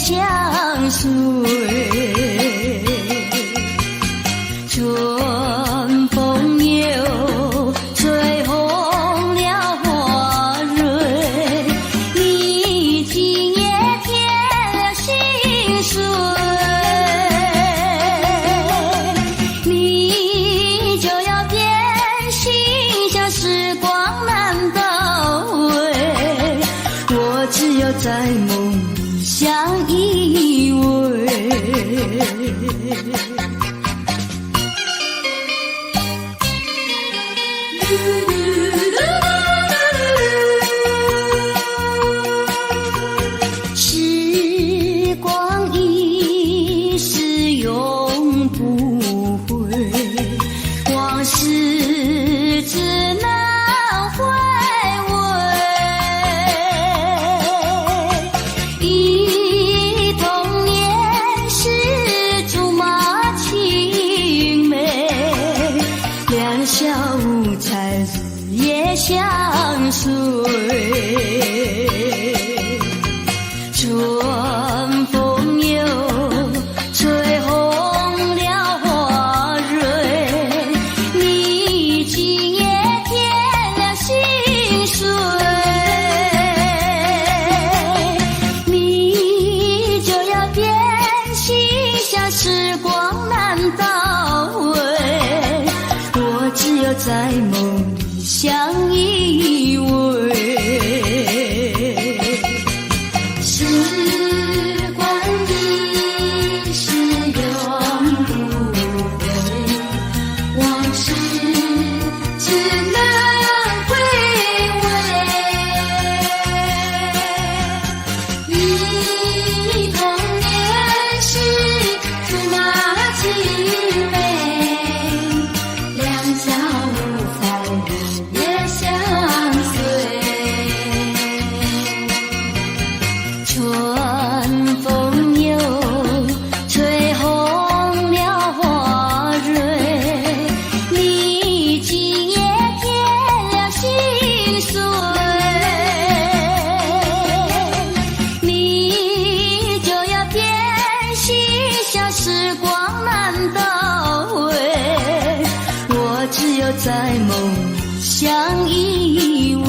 相随。春风又吹红了花蕊，你今夜添了心碎，你就要变心，像时光难倒回，我只有在梦里相依偎。时光一逝永不回，往事只能回味。忆童年时竹马青梅，两小无猜日夜相随。春风又吹红了花蕊，你今夜添了心碎，你就要变心，像时光难倒回，我只有在梦里相依偎。时光一逝永不回，往事只能回味。忆童年时竹马青梅，两小无猜日夜相随。春风又吹红了花蕊，你今夜添了心碎，你就要变心，像时光难倒回，我只有在梦里相依偎。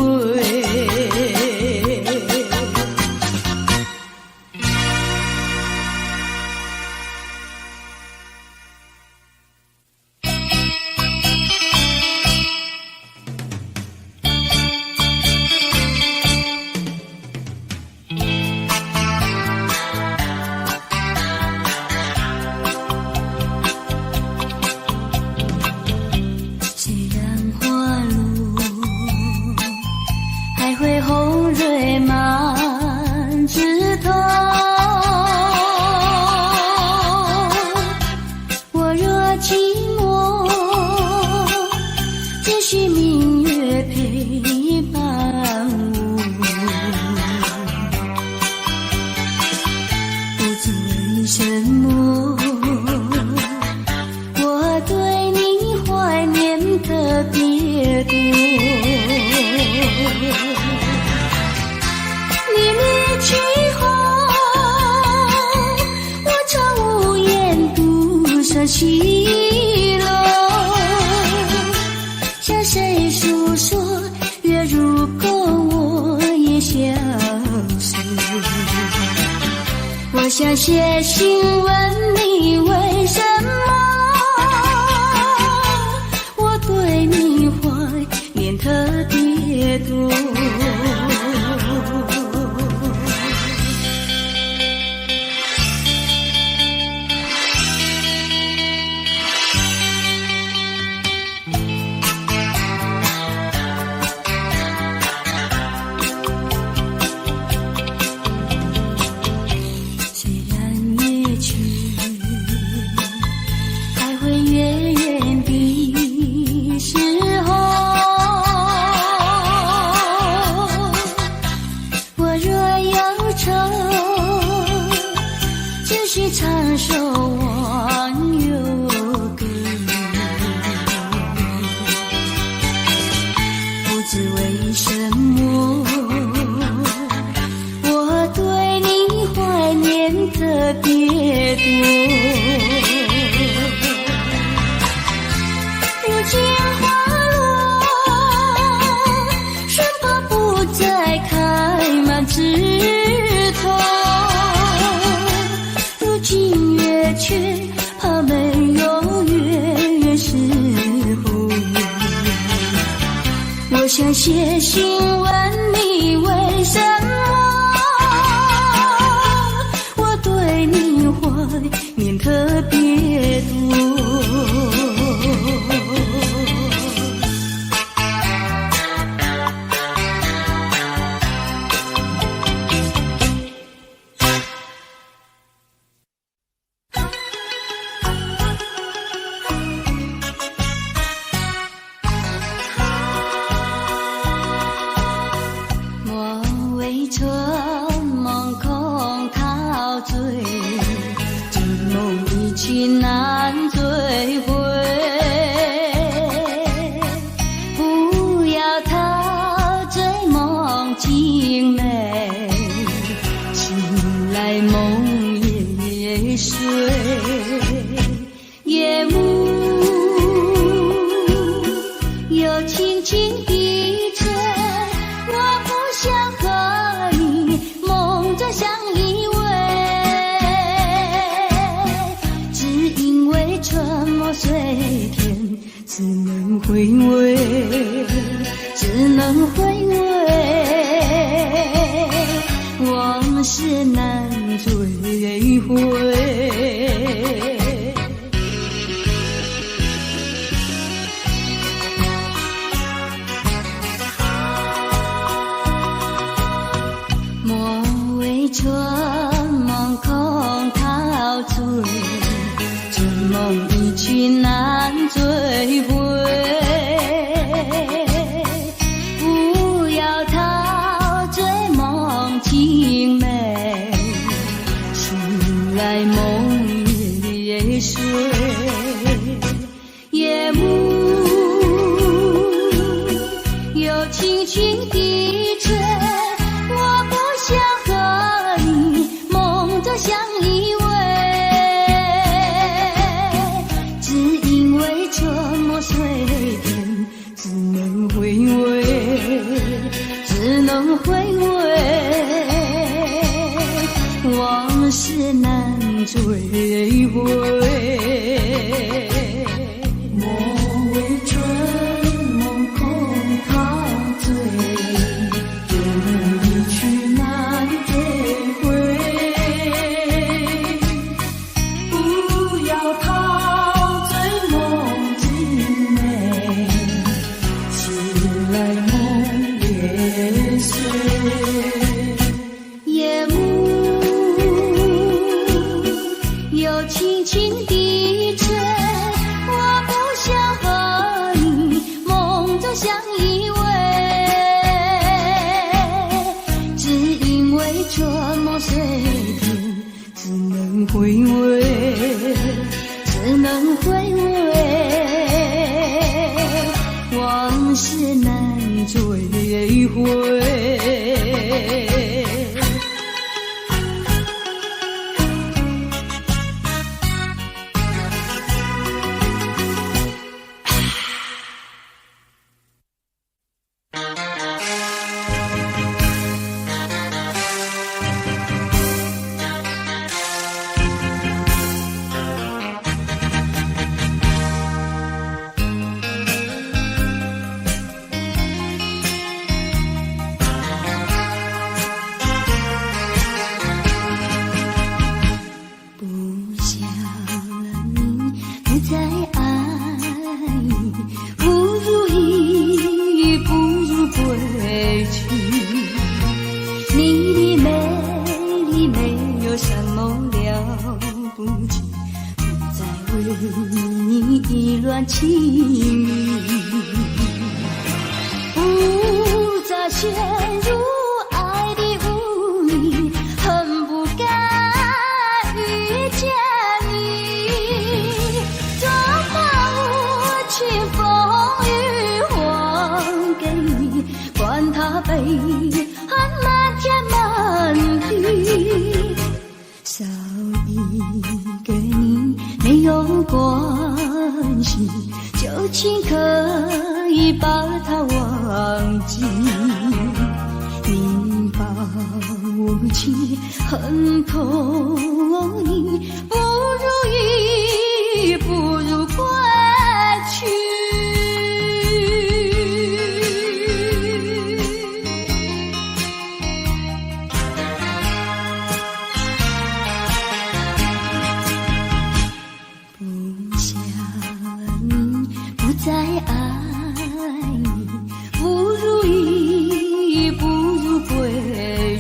虽然花路还会红蕊满枝头，我若寂寞，只需明月陪伴我。不知为什么，我对你怀念特别多。你离去后，我常无言独上西楼，向谁诉说？月如钩，我也消失。我想写信问你为什么，我对你怀念特别多。虽然夜去还会月圆的时候，我若忧愁，只需唱首忘忧歌。不知为什么，我对你怀念别多。如今花落，生怕不再开满枝头。如今月缺，怕没有月圆时候。我想写信问你为什么我对你怀念特别多。春梦空陶醉，这梦一去难追回。不要陶醉梦境美，醒来梦也碎。夜幕又轻轻地吹，我不想和相依偎，只因为春梦随天，只能回味，只能回味，往事难追回。春梦空陶醉，这梦一去难追回。不要陶醉梦境美，醒来梦也碎。夜幕又轻轻地吹，我不想相依偎，只因为春梦随天，只能回味，只能回味，往事难追回。莫为春梦空陶醉，这梦一去难追回。夜幕又轻轻地吹，我不想和你梦中相依偎，只因为春梦随天，只能回味，只能回味，往事难追回。意乱情迷，不再陷入爱的雾里，恨不该遇见你。总把无情风雨还给你，管他悲恨漫天漫地。少给你没有关系，就请可以把它忘记。你把我情恨透你，不如意，不如归去。不想你，不再爱你，不如意，不如归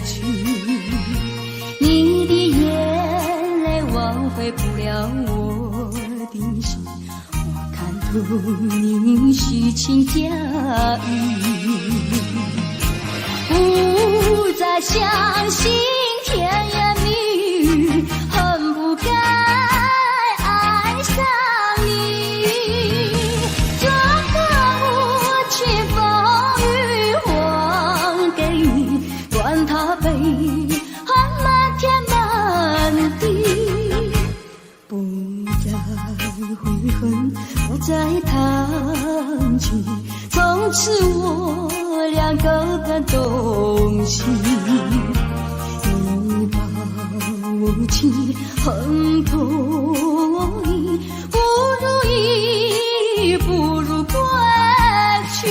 去。你的眼泪挽回不了我的心，我看透你虚情假意，不再相信甜言蜜语，恨不该爱上你。这个无情风雨还给你，管他悲恨漫天满地，不再悔恨，不再叹气，从此我俩各奔东西。你把我情恨透你，不如意，不如归去。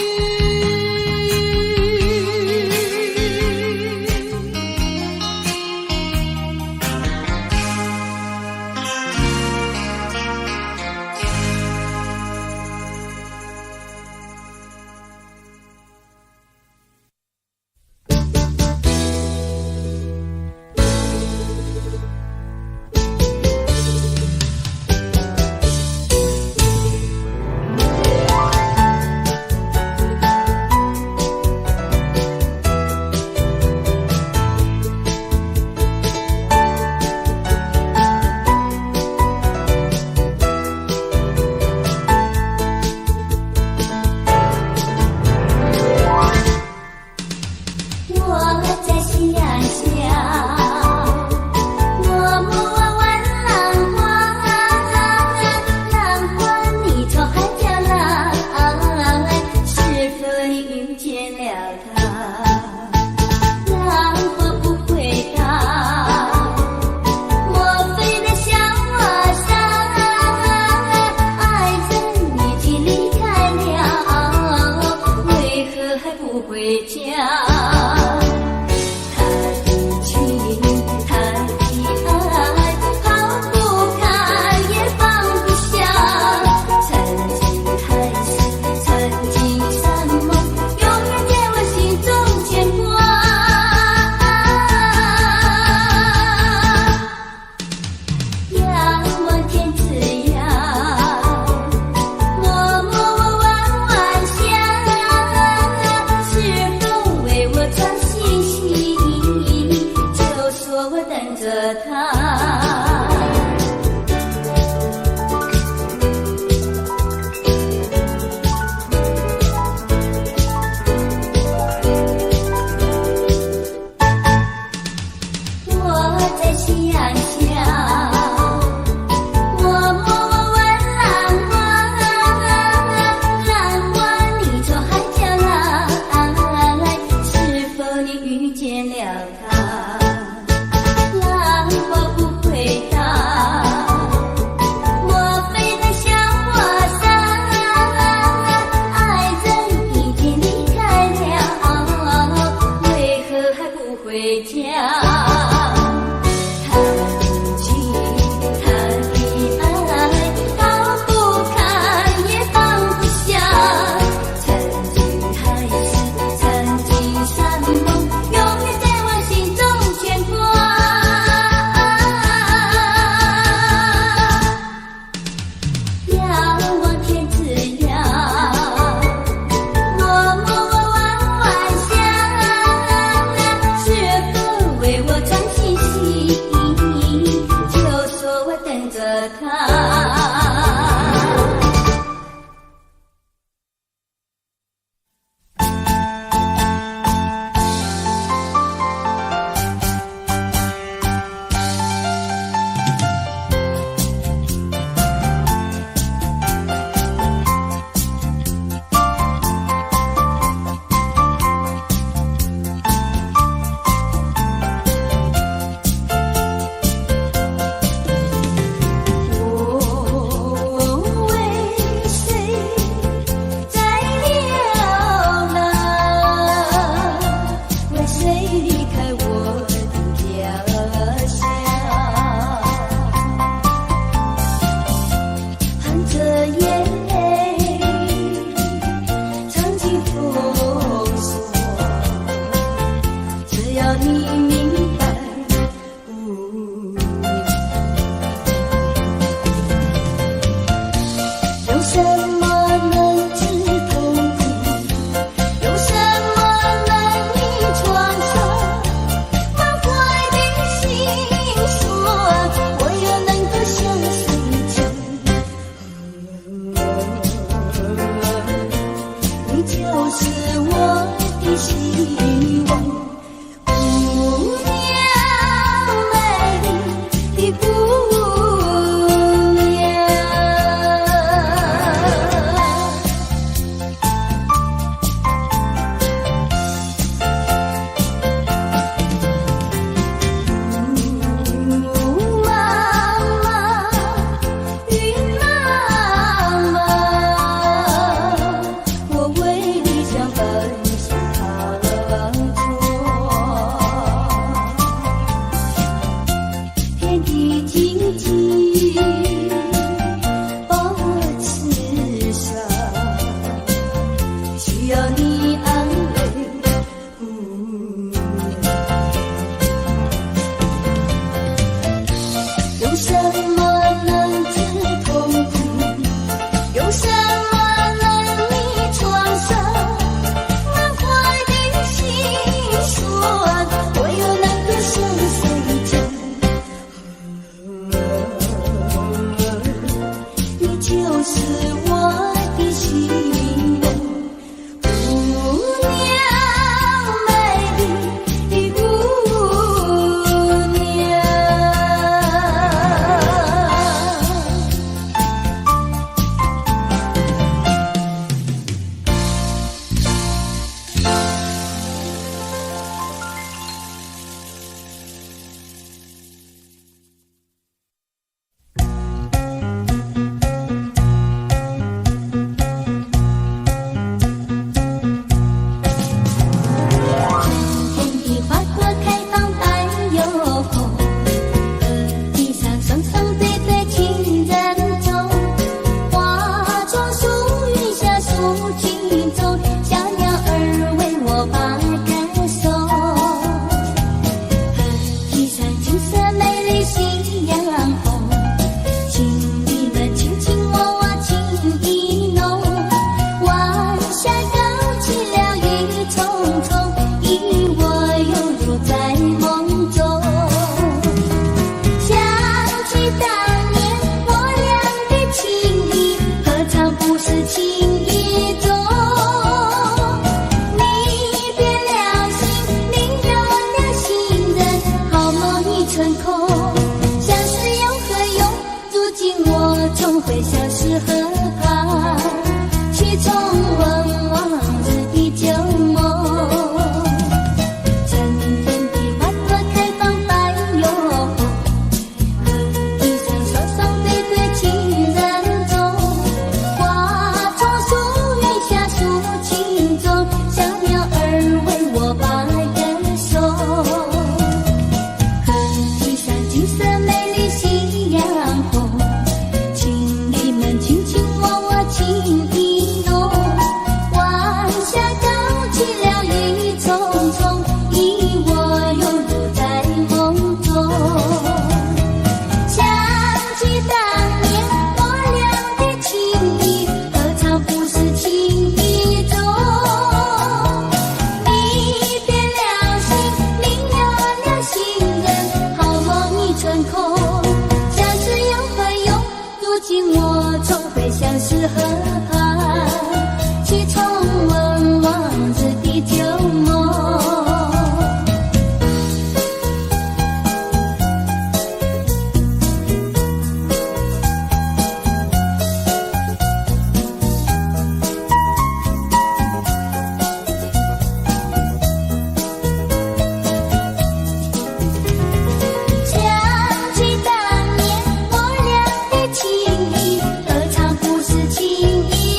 情谊，何尝不是情谊？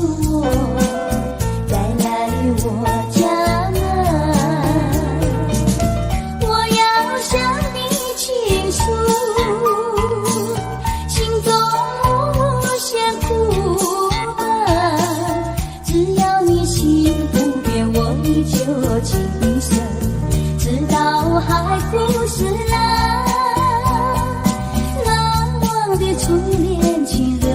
我，再来我家门。我要向你倾诉心中无限苦闷，只要你心不变，我依旧情深，直到海枯石烂。难忘的初恋情人。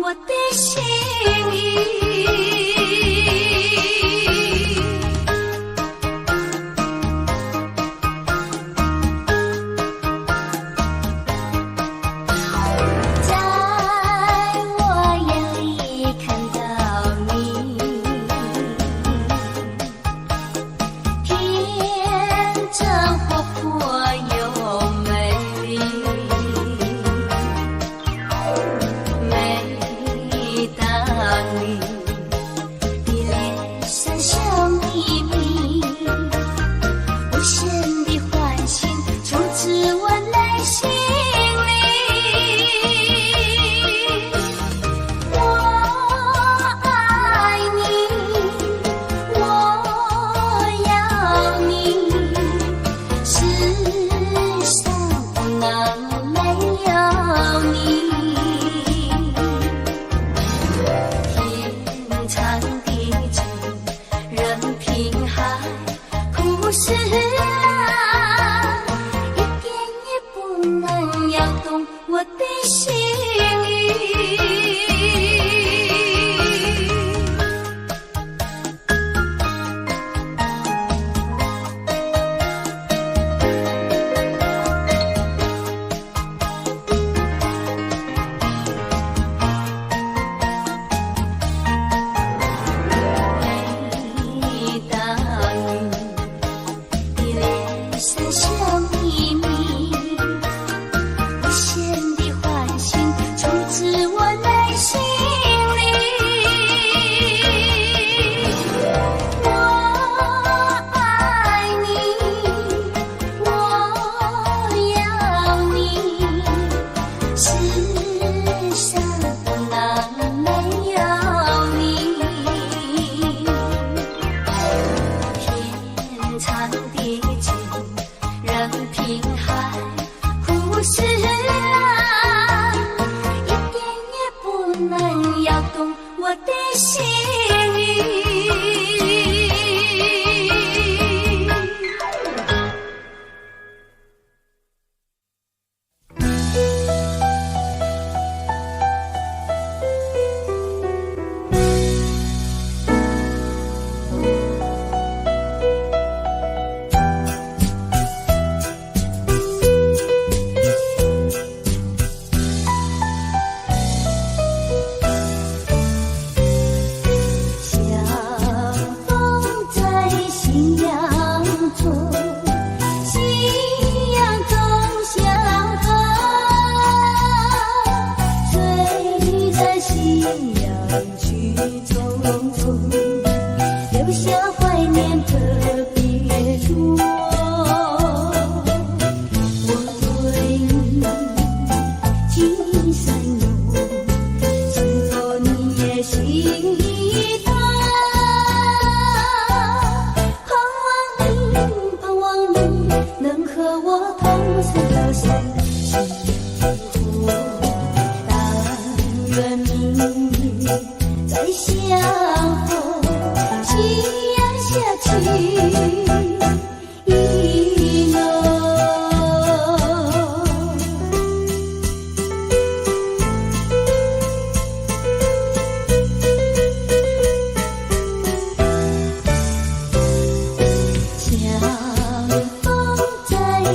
我的心意。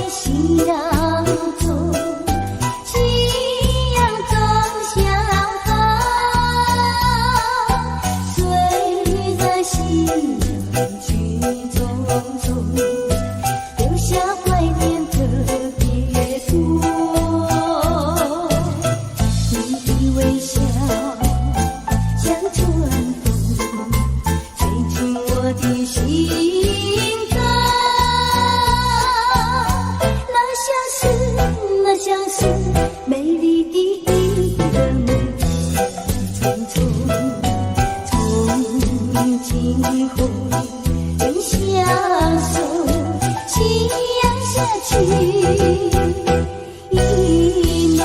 夕阳中，夕阳中相逢。虽然夕阳去匆匆，留下怀念的别多。你的微笑像春风，吹进我的心。像是美丽的一个梦，匆匆从今后真相守，夕阳下去一浓。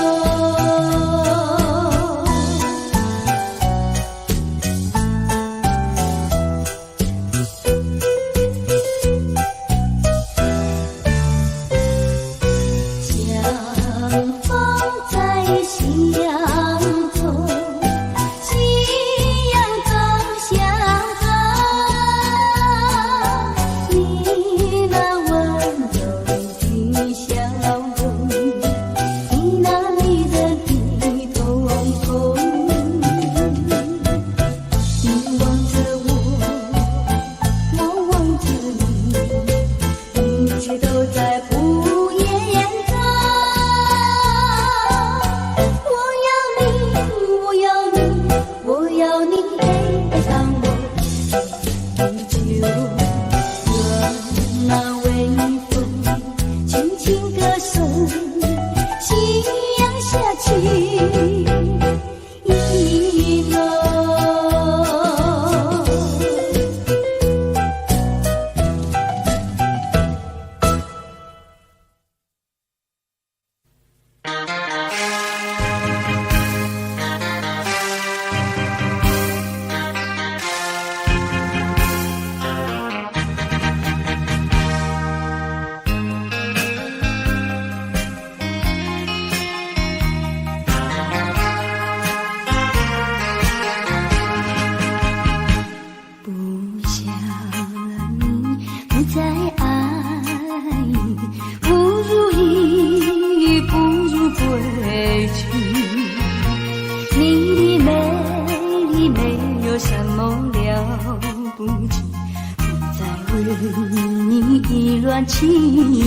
情意，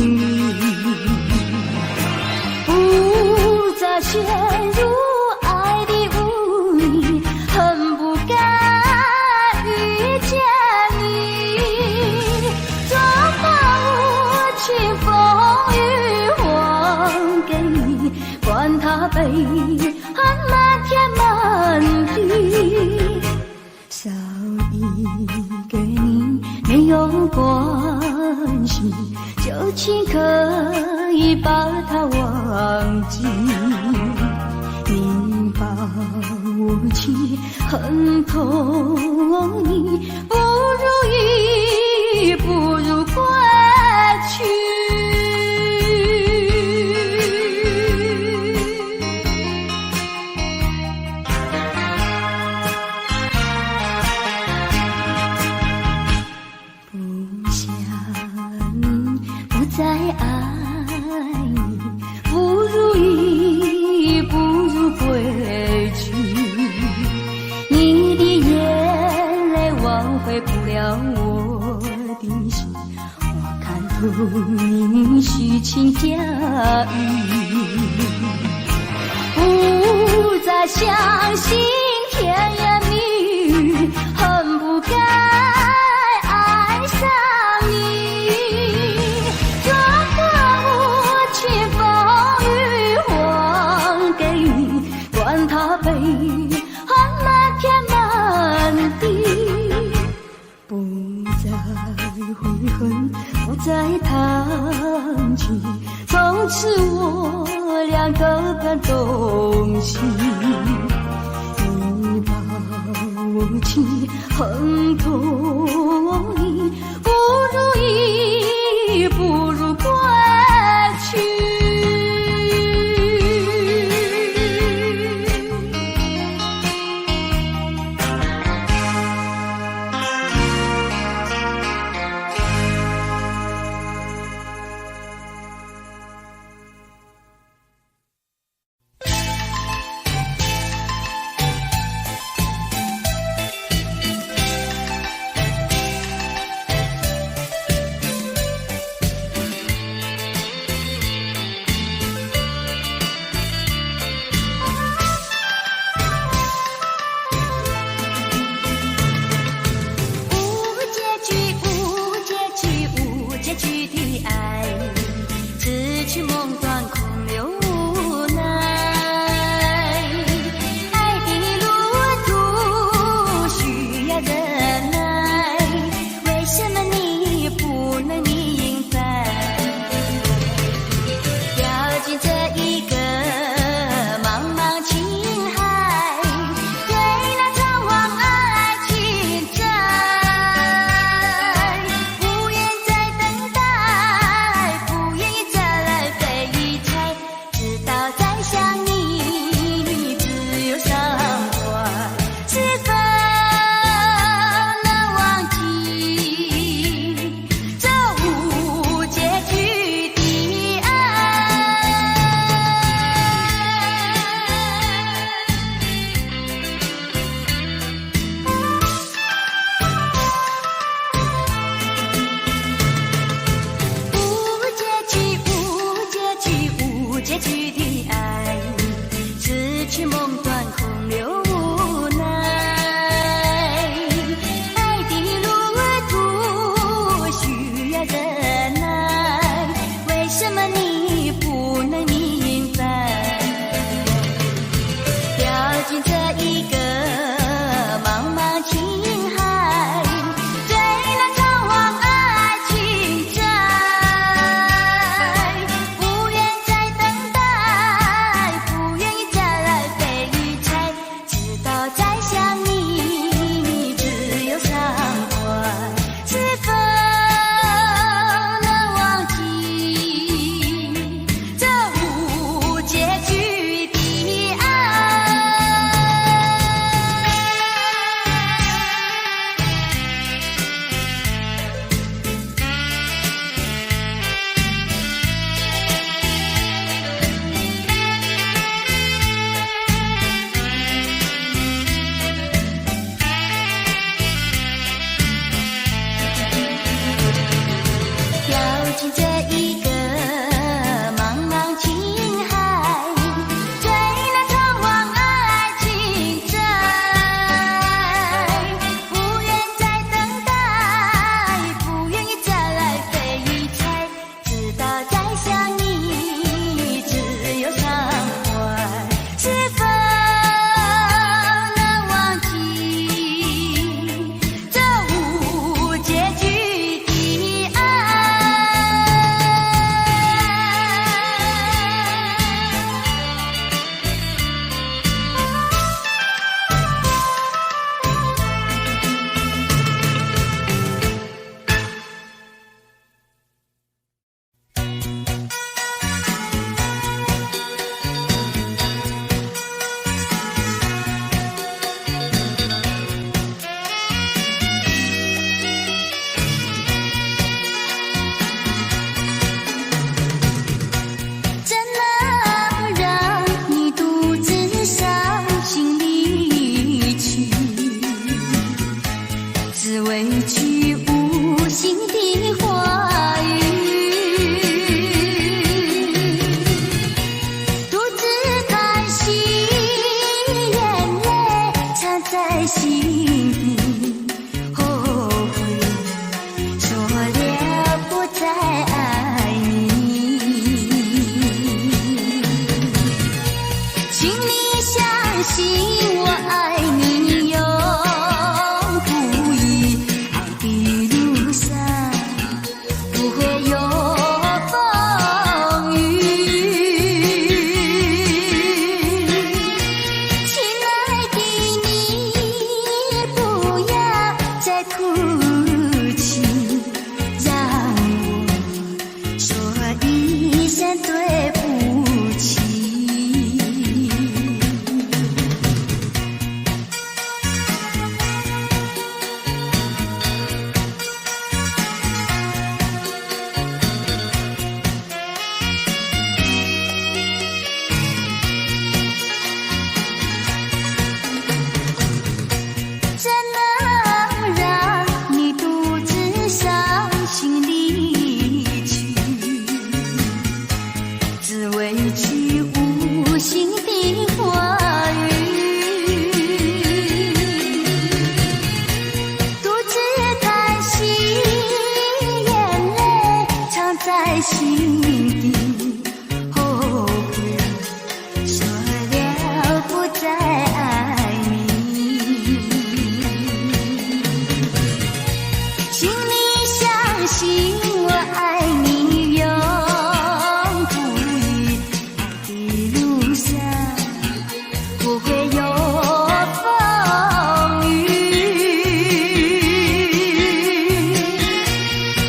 不再陷入爱的污泥，恨不该遇见你。总把无情风雨还给你，管他悲恨漫天满地，少一个你没有关系，就请可以把它忘记。你把无情恨透你，不如意，不如归去。不想你，不再爱你，不如意，不如归去。你的眼泪挽回不了我的心，我看透你虚情假意，不再相信甜言蜜语，恨不该爱上你。总把无情风雨还给你，管他悲恨漫天满地，不再悔恨，不再谈起，从此我俩各奔东西。你把无情恨透你，不如意，不如归去。局的爱，只去梦断空留无奈。爱的路途需要忍耐，为什么你不能明白？掉进这一个茫茫情海，对那苍茫爱情债，不愿再等待，不愿意再来被一拆，直到再想你，只有伤怀，是否能忘记这无结局的爱？无结局的爱，只去梦断空留无奈。爱的路途需要忍耐，为什么你不能明白？掉进这一个茫茫情海，对那苍茫爱情债，不愿再等待，不愿意再来被一拆，直到再想你，只有伤怀，是否能忘记这无结局的爱？掉进这一个茫茫情海，对那苍茫爱情债，不愿再等待，不愿意再来被一拆，直到再想你，只有伤怀，是否能忘记这无结局的爱？怎能让你独自伤心离去？只为句无心的话语，独自叹息，眼泪藏在心底，后悔说了不再爱你。请你相信我爱你永不移，爱的路上不会有风雨。亲爱的你，不要再哭泣，让我说一声对不起。在心底，后悔说了不再爱你。请你相信我爱你，永不渝爱的路上不会有风雨。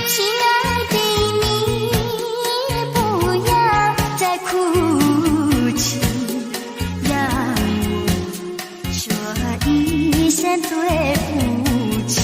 亲爱的你，不要再哭泣，让我说一声对不起。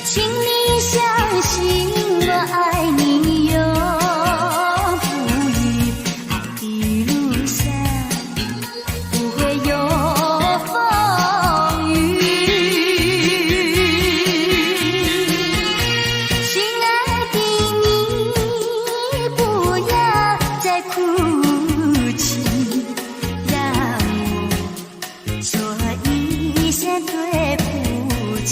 请你相信我爱你，永不渝爱的路上不会有风雨。亲爱的你，不要再哭泣，让我说一声对不起。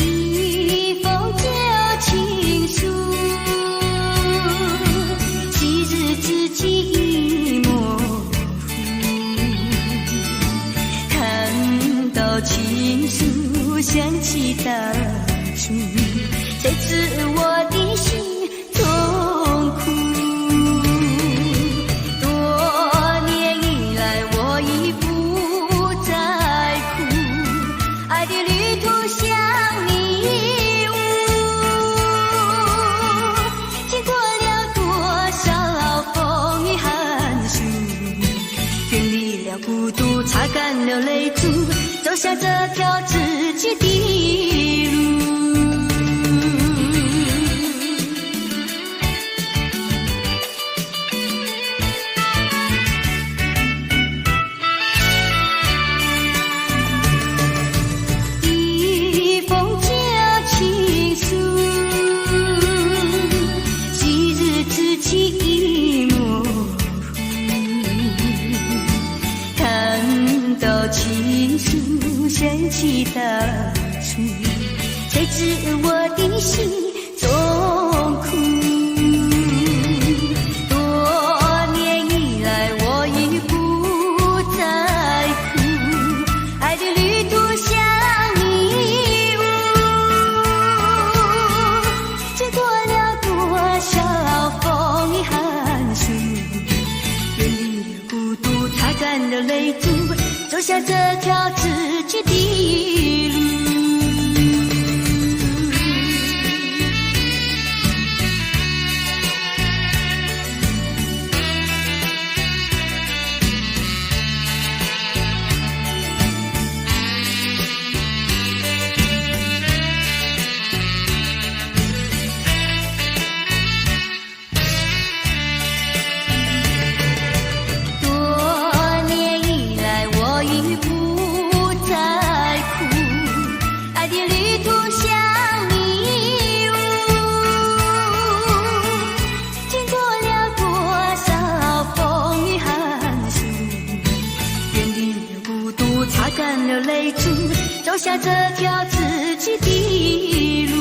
一封旧情书，昔日知己已模糊，看到情书想起当初，才知我的心痛苦。多年以来我已不再哭，爱的旅途像迷雾，经过了多少风雨寒暑，远离了孤独，擦干了泪珠，走向这条自己的路。一封旧情书，昔日知己已模糊，看到情书想起当初，才知我的心痛苦。多年以来我已不再哭，爱的旅途像迷雾，经过了多少风雨寒暑，远离了孤独，擦干了泪珠，走向这条自己的路。多年以来我已不再哭，爱的旅途像迷雾，经过了多少风雨寒暑，远离了孤独，擦干了泪珠，走向这条自己的路。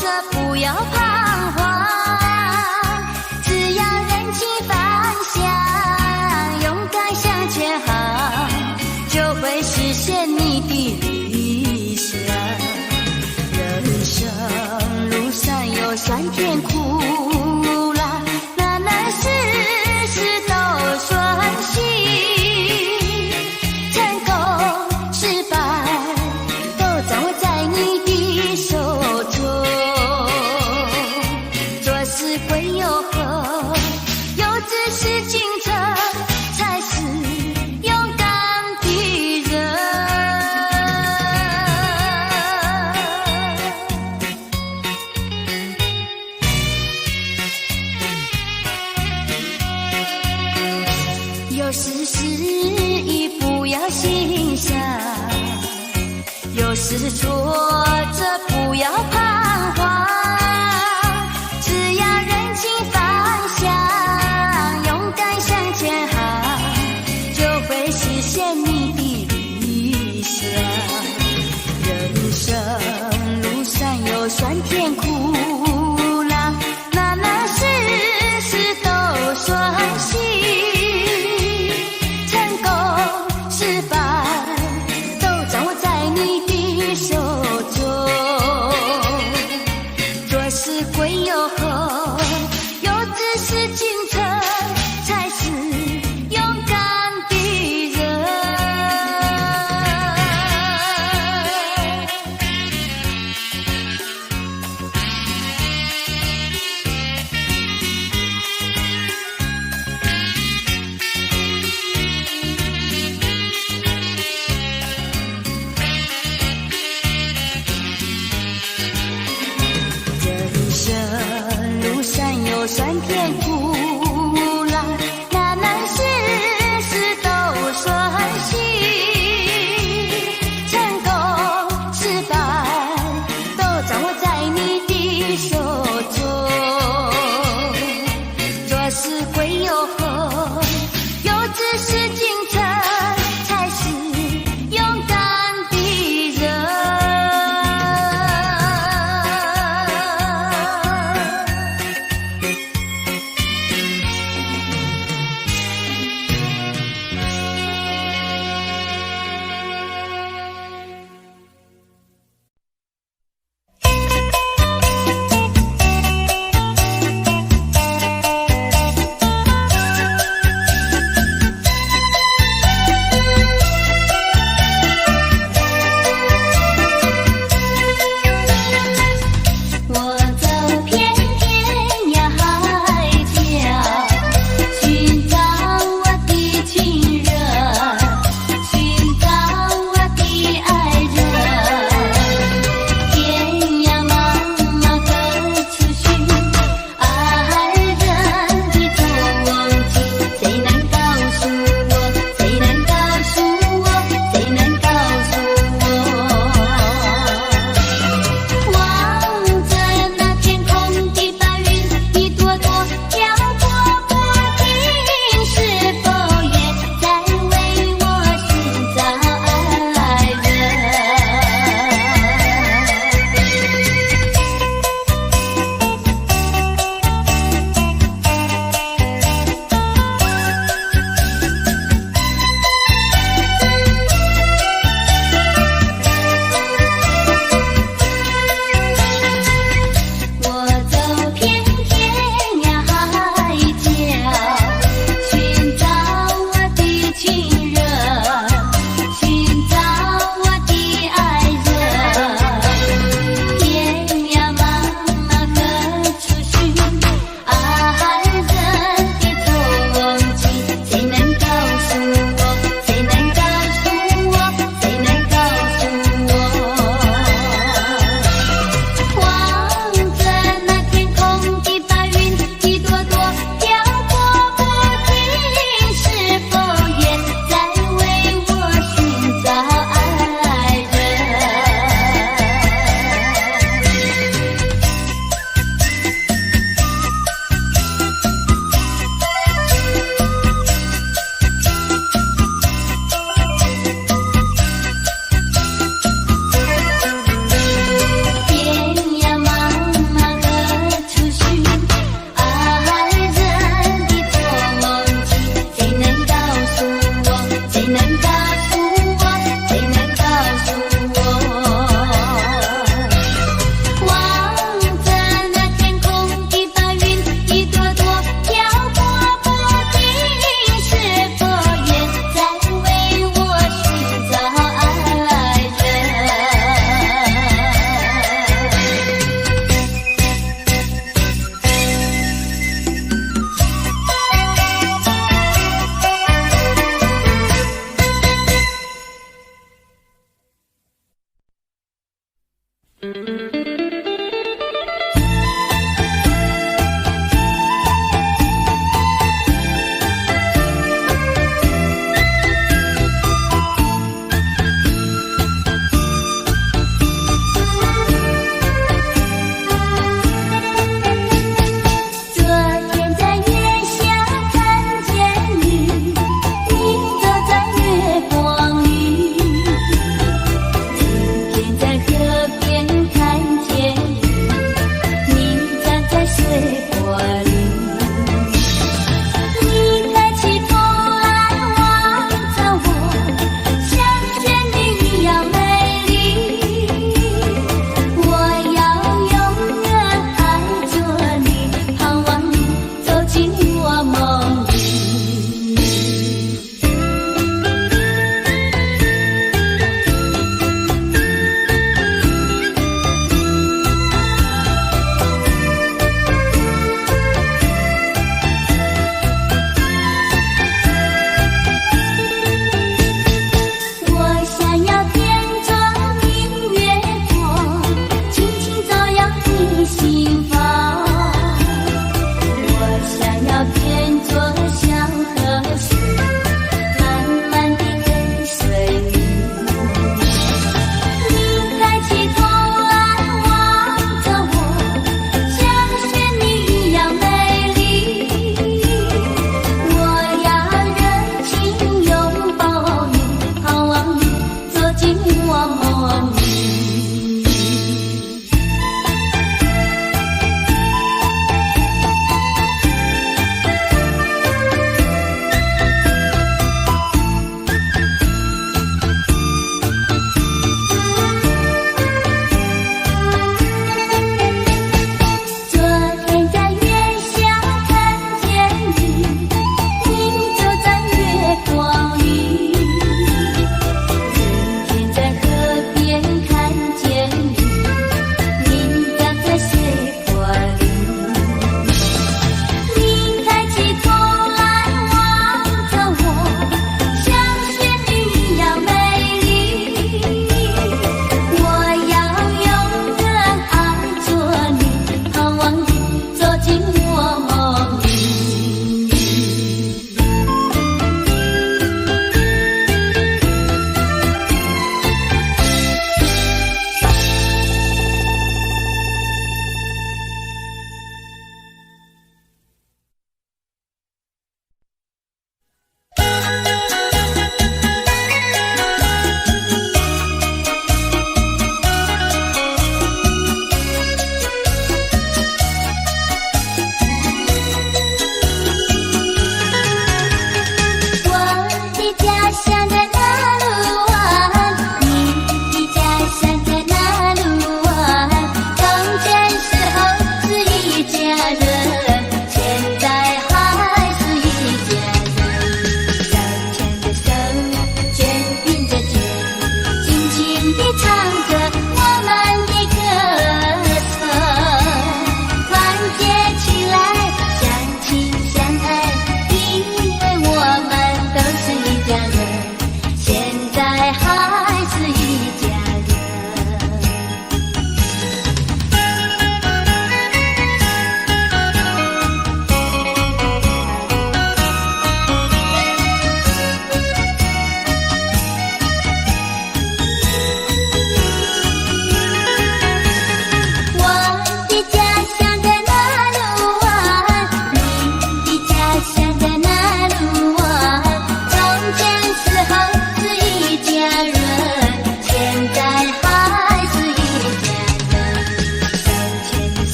着不要彷徨，只要认清方向，勇敢向前行，就会实现你的理想。人生路上有酸甜苦辣，难难事事都顺心，成功失败都掌握在你的手中。做事会有何？有志是进程，才是勇敢的人。有时失意不要心伤，有时挫折不要彷徨，只要认清方向，勇敢向前行，就会实现你的理想。人生路上有酸甜苦辣，难难事事都顺心，成功失败都掌握在你的手中。做事会有何？有志是进程，才是勇敢的人。人生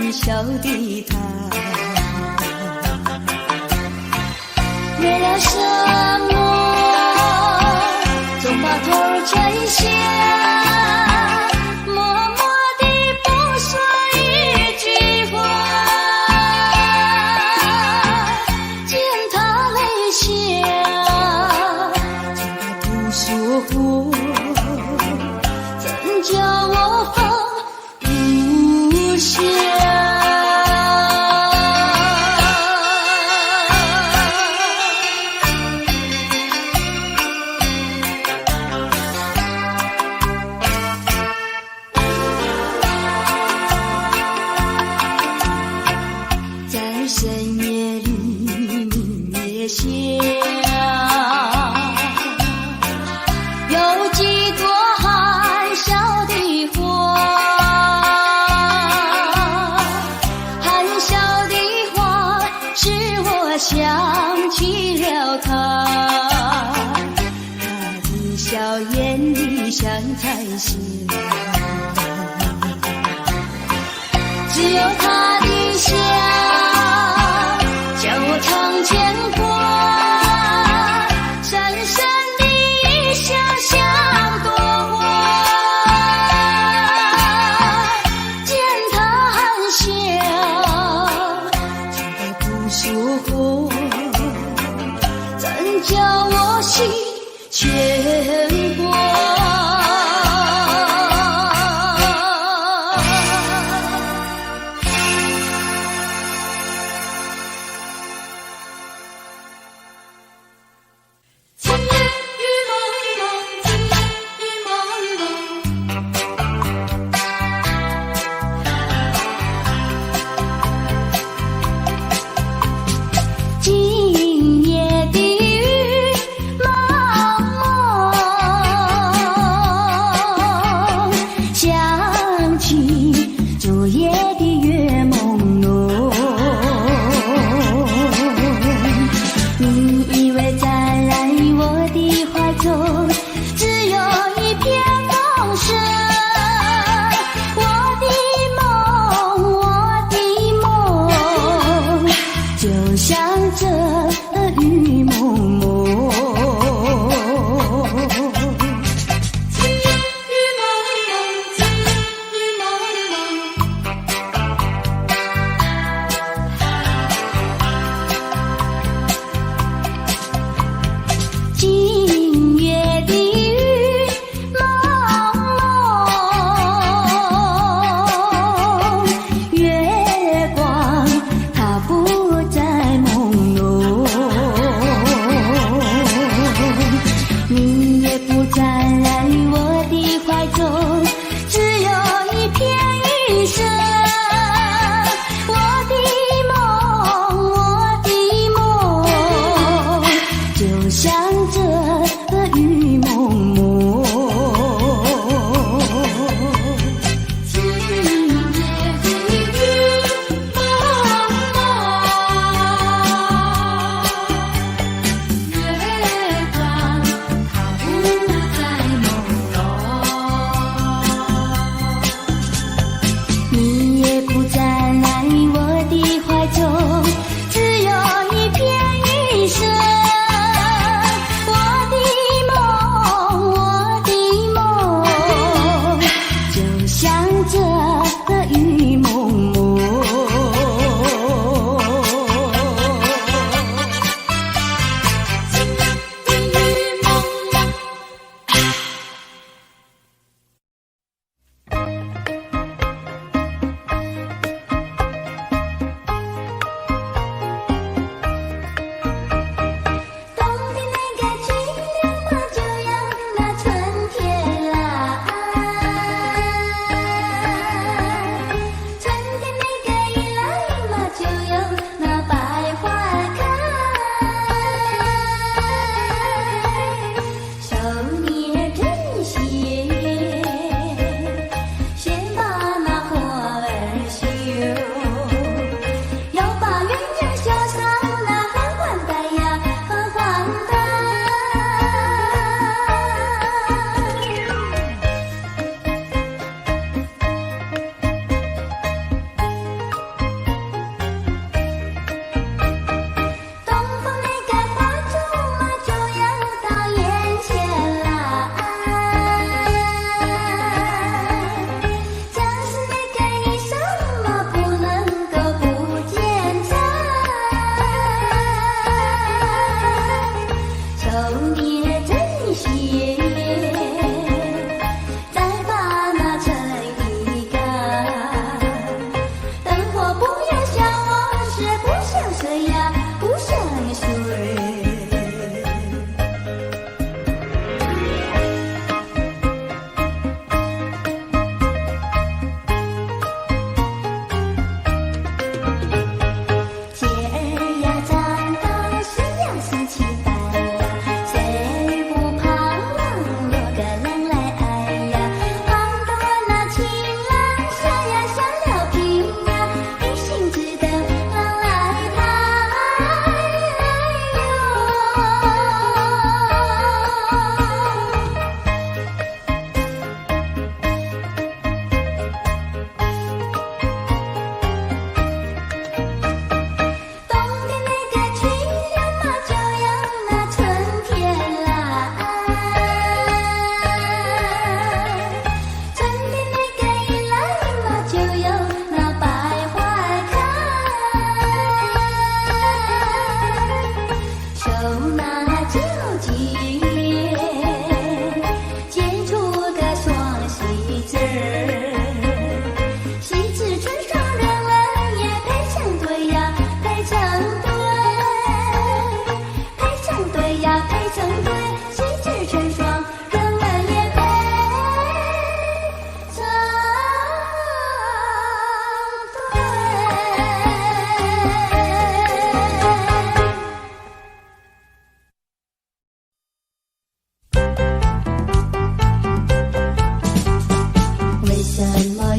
你小地毯。为了什么总把头垂下，默默地不说一句话，见他泪下，见他不说话，怎叫我放不下？深夜里明月下，有几朵含笑的花，含笑的花使我想起了他，他的笑眼里像彩霞，只有他的笑将我常牵挂，深深的想象多花，见他含笑，见他不说话，怎叫我心牵挂？今夜的雨蒙蒙，想起昨夜的月朦胧。你以为再来我的怀中，只有一片风声。我的梦，就像这雨蒙蒙，雨蒙蒙，雨蒙蒙。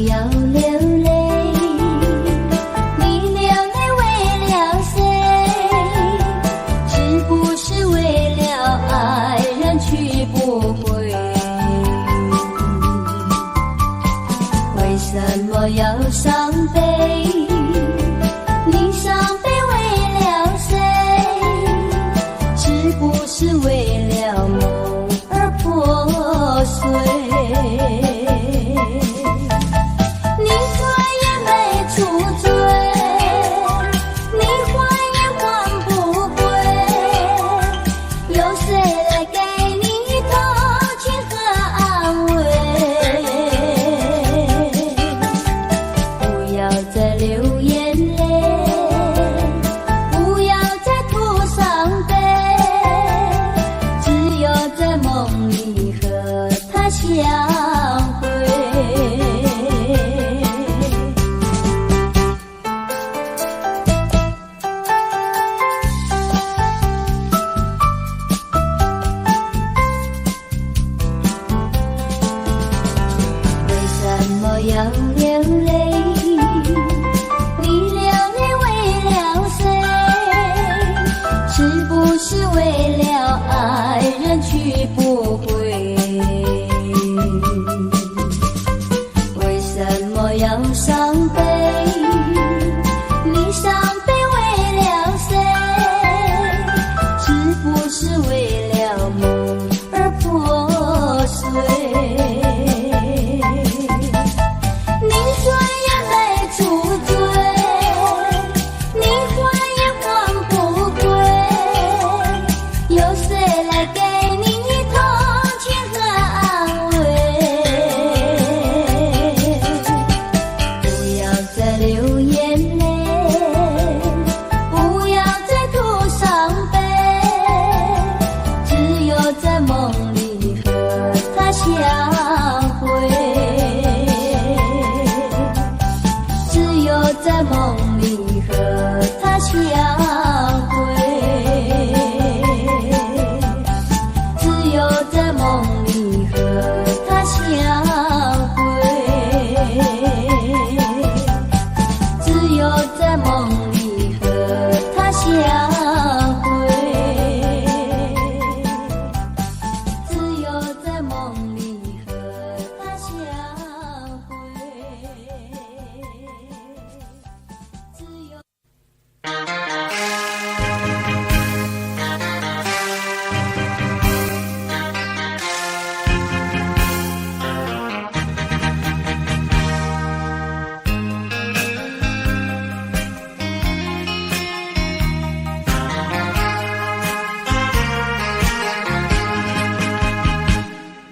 要流泪？你流泪为了谁？是不是为了爱人去不回？为什么要伤悲？你伤悲为了谁？是不是为了梦而破碎？你醉也没处醉，你还也还不归，有谁来给你同情和安慰？不要再流眼泪，不要再吐伤悲，只有在梦里和他相会。为什么要流泪？你流泪为了谁？是不是为了爱人去不回？为什么要伤悲？你伤悲为了谁？是不是为了梦而破碎？你醉也没处醉，你还也还不归，有谁来给你同情和安慰？不要再流眼泪，不要再吐伤悲，只有在梦里和他相会。只有在梦里和他相会，只有在梦里和他相会，只有在梦里和他相会，只有在梦里和他相会，只有。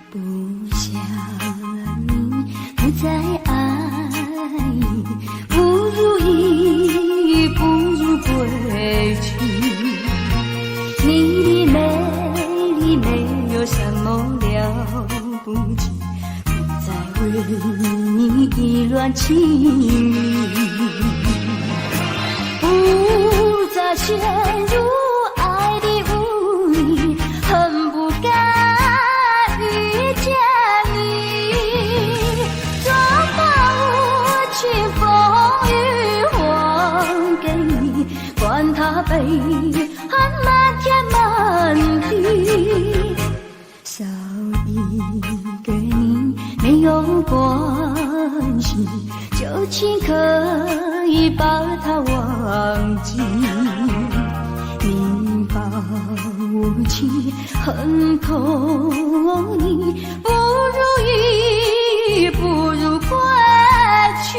不想你不再爱，不如意不如归去。你的美丽没有什么了不起，不再为你意乱情迷，不再陷入爱的污泥，恨不该遇见你。装把无情风雨还给你，管他悲恨漫天漫地，少一个你没有关系，就请可以把它忘记。你把无情恨透你，不如意不如归去。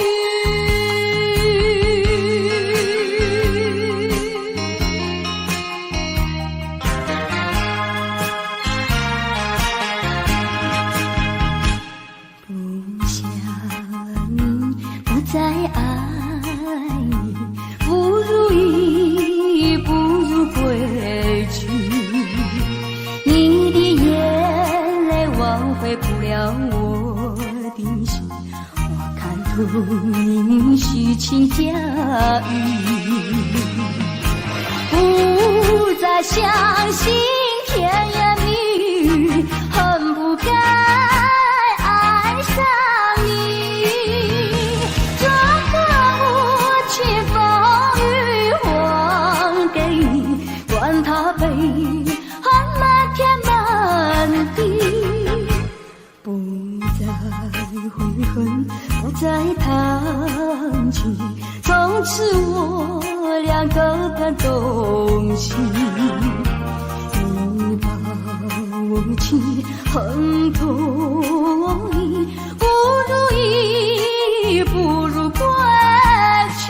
不想你不再爱，不如意不如归去。你的眼泪挽回不了我的心，我看透你虚情假意，不再相信甜言蜜语，恨不该爱上你。不再谈起，从此我俩各奔东西。你把我情恨透意，不如意，不如归去。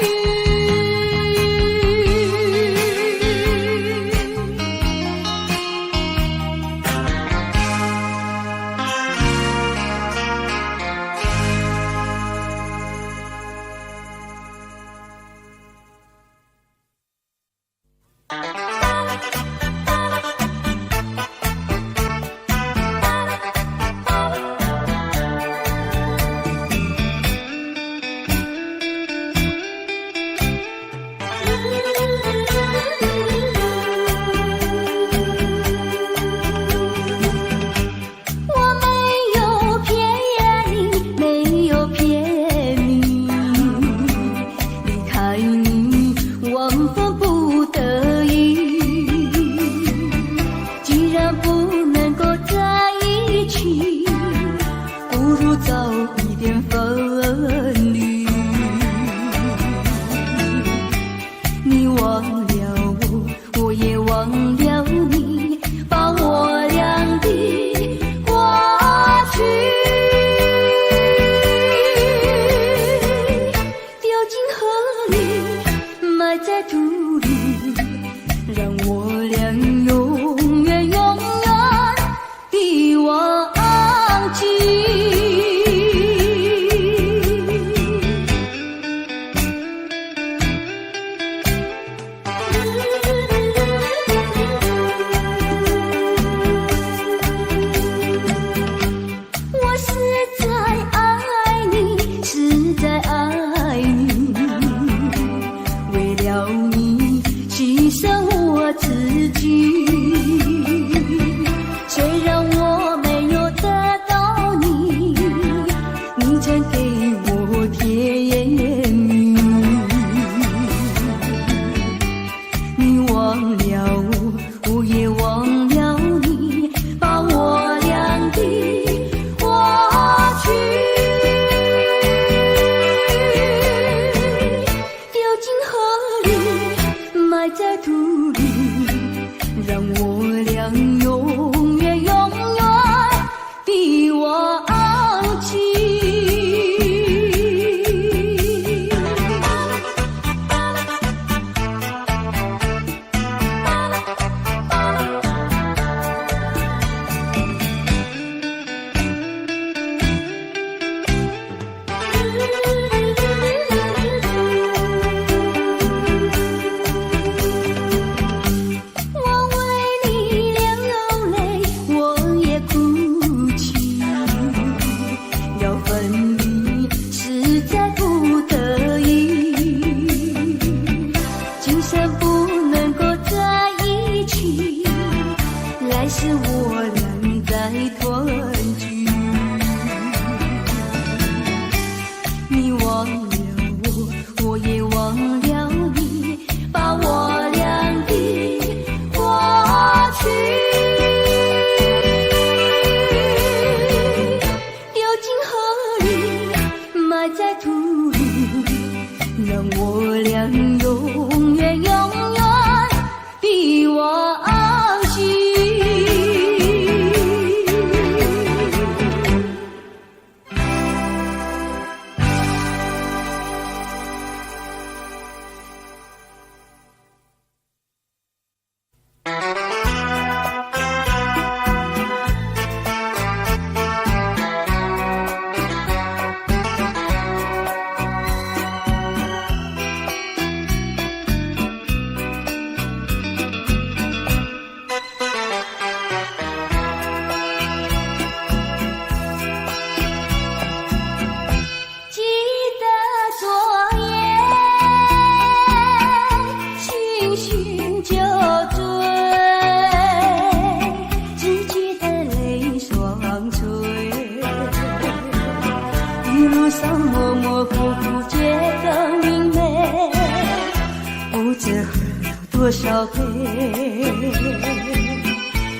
多少杯，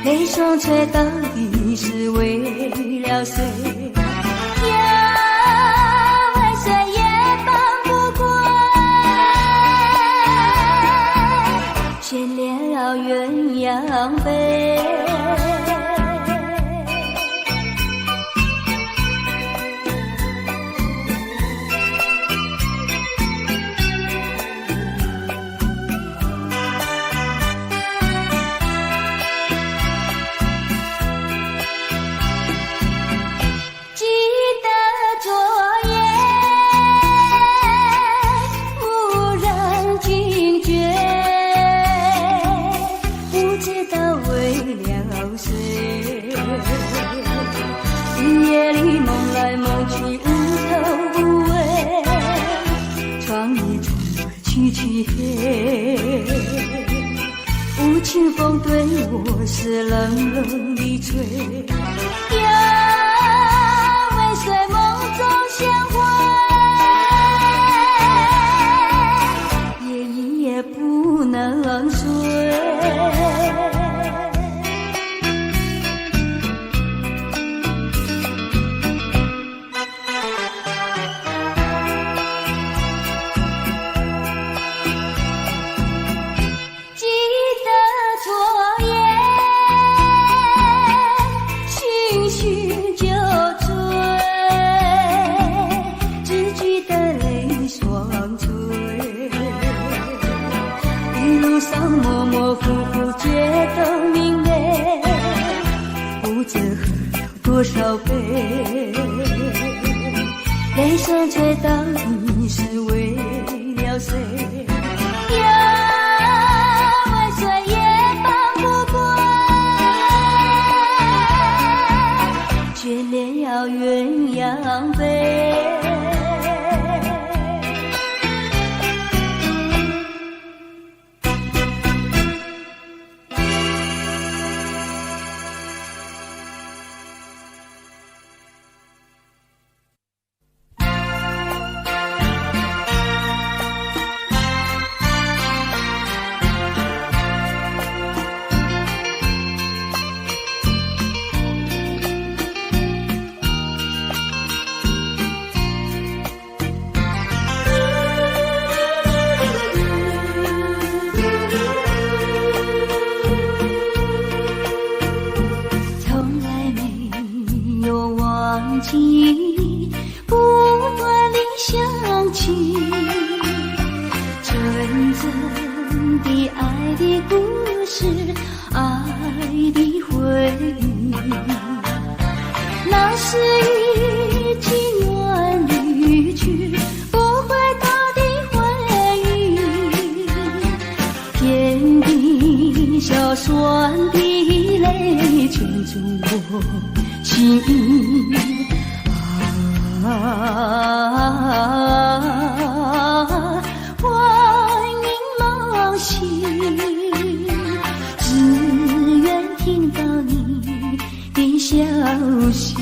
泪双垂到底是为了谁呀？漆黑，无情风对我是冷冷的吹，呀，未遂梦中相会，夜一夜不能睡。模模糊糊觉得明媚，不知喝了多少杯，泪声垂到底是为了谁？呀，未遂也放不过，眷恋要鸳鸯杯。不断地想起纯真的爱的故事，爱的回忆，那是一句暖语句，不回头的回忆，甜的小酸的泪圈住我心。欢迎梦醒，只愿听到你的消息。